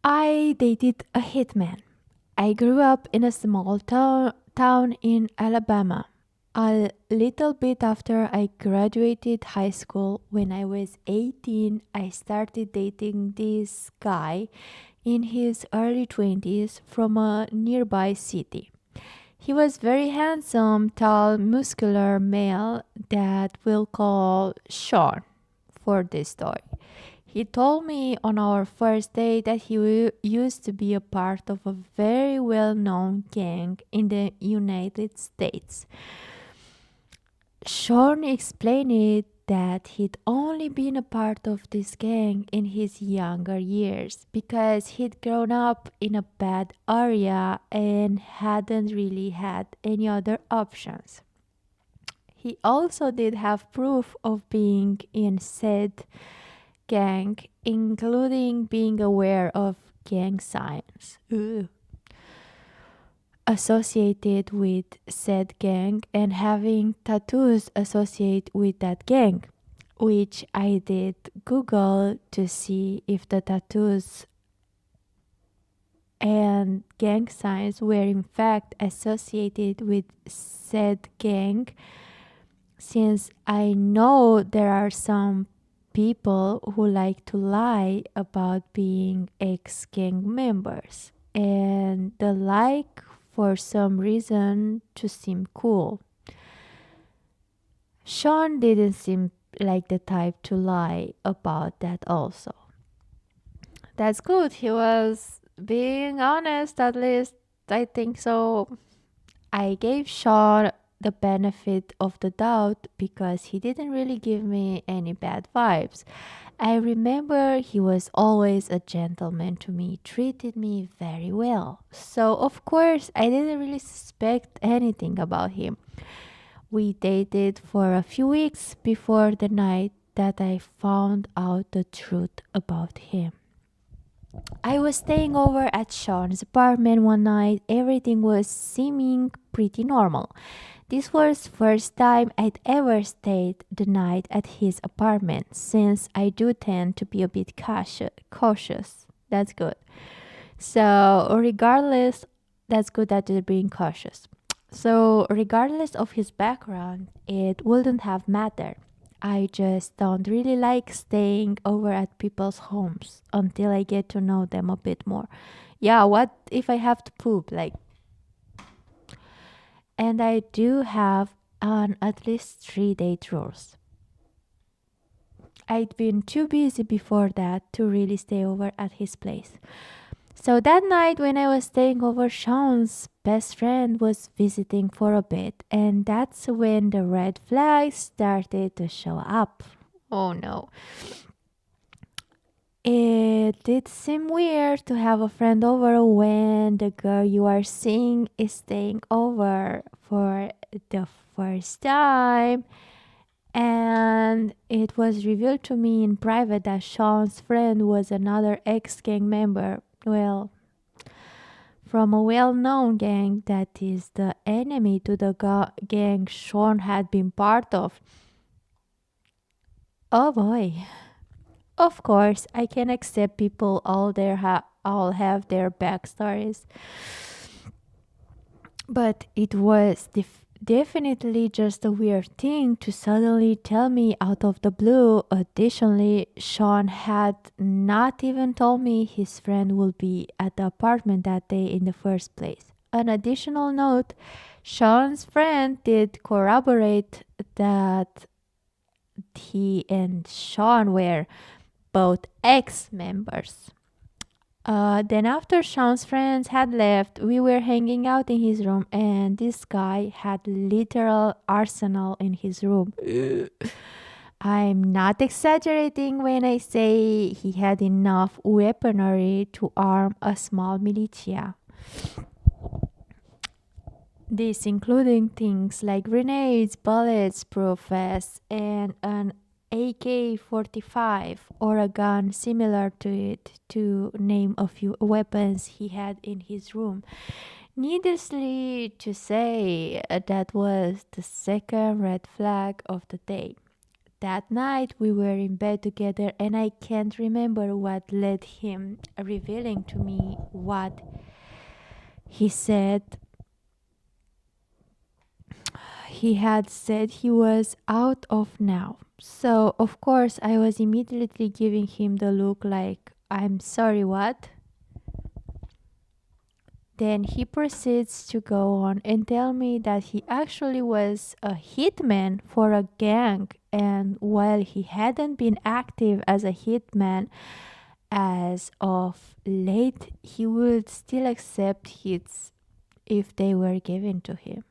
I dated a hitman. I grew up in a small town in Alabama. A little bit after I graduated high school, when I was 18, I started dating this guy in his early 20s from a nearby city. He was very handsome, tall, muscular male that we'll call Sean for this story. He told me on our first date that used to be a part of a very well known gang in the United States. Sean explained it that he'd only been a part of this gang in his younger years because he'd grown up in a bad area and hadn't really had any other options. He also did have proof of being in said gang, including being aware of gang signs associated with said gang and having tattoos associated with that gang, which I did Google to see if the tattoos and gang signs were in fact associated with said gang, since I know there are some people who like to lie about being ex gang members and the like for some reason to seem cool. Sean didn't seem like the type to lie about that, also. That's good. He was being honest, at least I think so. I gave Sean the benefit of the doubt because he didn't really give me any bad vibes. I remember he was always a gentleman to me, treated me very well. So, of course, I didn't really suspect anything about him. We dated for a few weeks before the night that I found out the truth about him. I was staying over at Sean's apartment one night. Everything was seeming pretty normal. This was first time I'd ever stayed the night at his apartment, since I do tend to be a bit cautious. That's good. So, regardless, that's good that you're being cautious. So, regardless of his background, it wouldn't have mattered. I just don't really like staying over at people's homes until I get to know them a bit more. Yeah, what if I have to poop? And I do have on at least 3 date rules. I'd been too busy before that to really stay over at his place. So that night, when I was staying over, Sean's best friend was visiting for a bit, and that's when the red flags started to show up. Oh no. It did seem weird to have a friend over when the girl you are seeing is staying over for the first time. And it was revealed to me in private that Sean's friend was another ex gang member. Well, from a well known gang that is the enemy to the gang Sean had been part of. Oh boy. Of course, I can accept people all have their backstories, but it was definitely just a weird thing to suddenly tell me out of the blue. Additionally, Sean had not even told me his friend would be at the apartment that day in the first place. An additional note, Sean's friend did corroborate that he and Sean were both ex members. Then, after Sean's friends had left, we were hanging out in his room, and this guy had literal arsenal in his room. I'm not exaggerating when I say he had enough weaponry to arm a small militia. This including things like grenades, bullets, proof vests, and an AK-45 or a gun similar to it, to name a few weapons he had in his room. Needlessly to say, that was the second red flag of the day. that night we were in bed together, and I can't remember what led him revealing to me what he said. He had said he was out of now. So, of course, I was immediately giving him the look like, I'm sorry, what? Then he proceeds to go on and tell me that he actually was a hitman for a gang, and while he hadn't been active as a hitman as of late, he would still accept hits if they were given to him.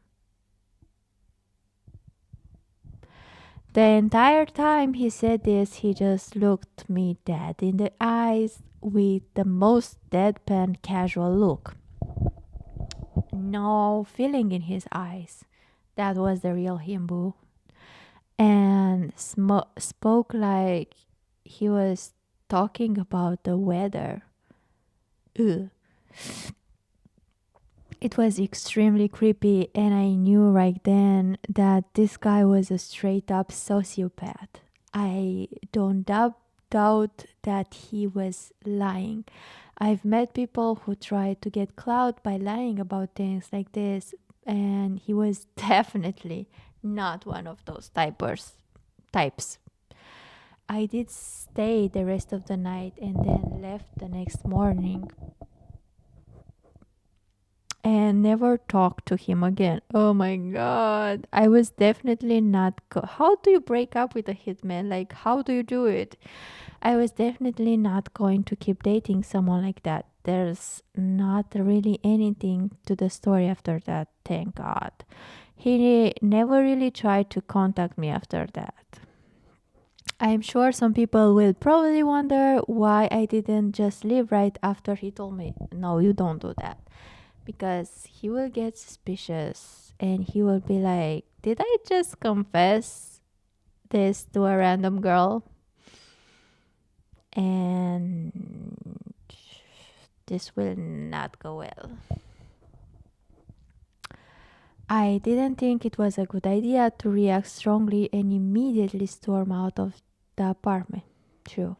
The entire time he said this, he just looked me dead in the eyes with the most deadpan casual look. No feeling in his eyes. That was the real him, boo. And spoke like he was talking about the weather. Ugh. It was extremely creepy, and I knew right then that this guy was a straight up sociopath. I don't doubt that he was lying. I've met people who try to get clout by lying about things like this, and he was definitely not one of those types. I did stay the rest of the night and then left the next morning and never talked to him again. Oh my god. I was definitely not. How do you break up with a hitman? Like, how do you do it? I was definitely not going to keep dating someone like that. There's not really anything to the story after that, thank God. He never really tried to contact me after that. I'm sure some people will probably wonder why I didn't just leave right after he told me, no, you don't do that. Because he will get suspicious and he will be like, did I just confess this to a random girl? And this will not go well. I didn't think it was a good idea to react strongly and immediately storm out of the apartment. True.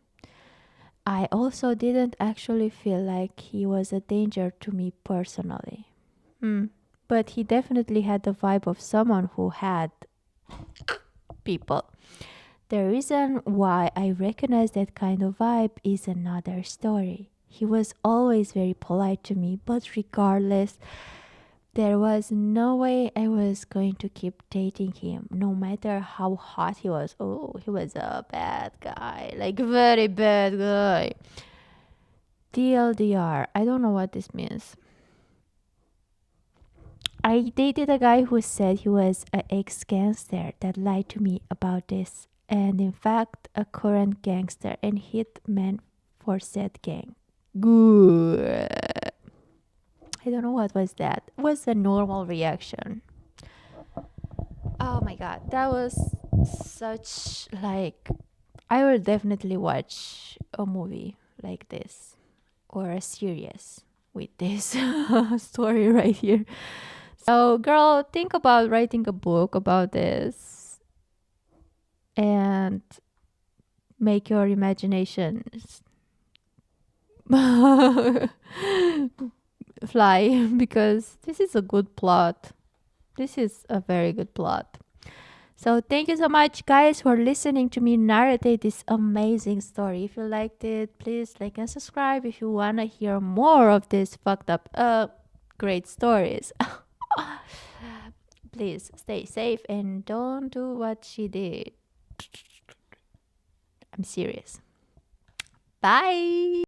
I also didn't actually feel like he was a danger to me personally. But he definitely had the vibe of someone who had people. The reason why I recognize that kind of vibe is another story. He was always very polite to me, but regardless, there was no way I was going to keep dating him, no matter how hot he was. Oh, he was a bad guy, like very bad guy. TLDR, I don't know what this means. I dated a guy who said he was an ex-gangster that lied to me about this, and in fact, a current gangster and hitman for said gang. Good. I don't know what was that. It was a normal reaction. Oh my god, that was such like I will definitely watch a movie like this or a series with this story right here. So, girl, think about writing a book about this and make your imagination fly because this is a good plot. This is a very good plot. So, thank you so much, guys, for listening to me narrate this amazing story. If you liked it, please like and subscribe if you want to hear more of these fucked up, great stories. Please stay safe and don't do what she did. I'm serious. Bye.